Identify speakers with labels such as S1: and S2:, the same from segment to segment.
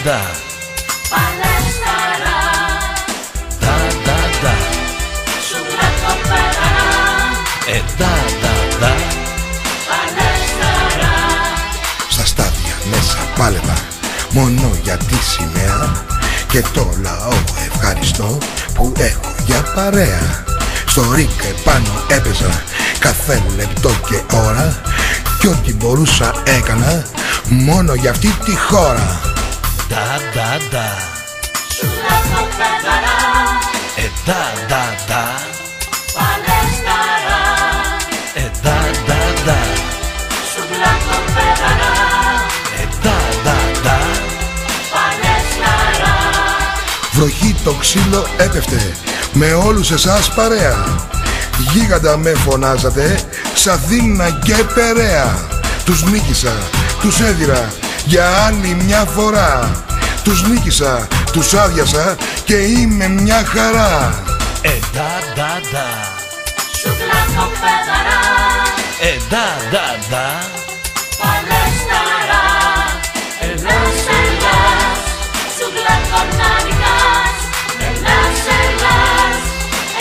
S1: da.
S2: Palestra.
S1: Da da da.
S2: Sulla copera.
S1: Da da da.
S2: Palestra.
S3: Στα στάδια μέσα πάλευα μόνο για τη σημαία και το λαό ευχαριστώ που έχω για παρέα. Στο ρίκ επάνω έπαιζα κάθε λεπτό και ώρα κι ό,τι μπορούσα έκανα μόνο για αυτή τη χώρα.
S1: Da da da.
S2: Sulla copera.
S1: Da da da.
S2: Palestra.
S1: Da da da.
S2: Sulla copera.
S1: Da da da.
S2: Palestra.
S3: Βροχή το ξύλο έπεφτε με όλους εσάς παρέα. Γίγαντα με φωνάζατε σ' Αθήνα και Περαία. Τους νίκησα, τους έδιρα για άλλη μια φορά. Τους νίκησα, τους άδειασα και είμαι μια χαρά.
S1: Da da da.
S2: Sulla copera.
S1: Da da da.
S2: Palestra. Ελλάς, Ελλάς. Sulla cornanicas. Ελλάς, Ελλάς.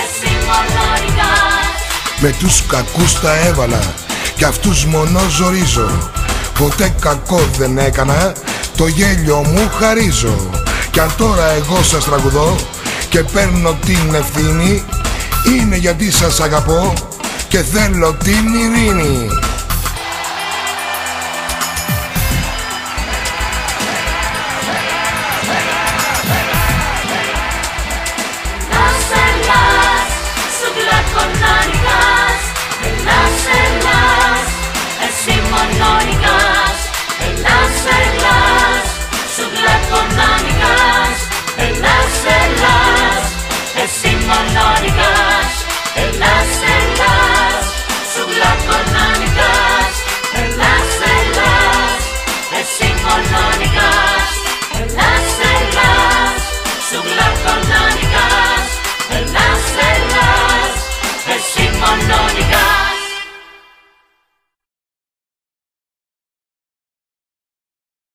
S2: Εσύ μονόρικας.
S3: Με τους κακούς τα έβαλα κι αυτούς μονό ζορίζω. Ποτέ κακό δεν έκανα, το γέλιο μου χαρίζω. Κι αν τώρα εγώ σας τραγουδώ και παίρνω την ευθύνη, είναι γιατί σας αγαπώ και θέλω την ειρήνη.
S2: Ελλάς, Ελλάς. Sulla cornanicas. Ελλάς, Ελλάς. Εσύ μονόρικας. Ελλάς, Ελλάς. Sulla cornanicas. Ελλάς, Ελλάς. Εσύ μονόρικας.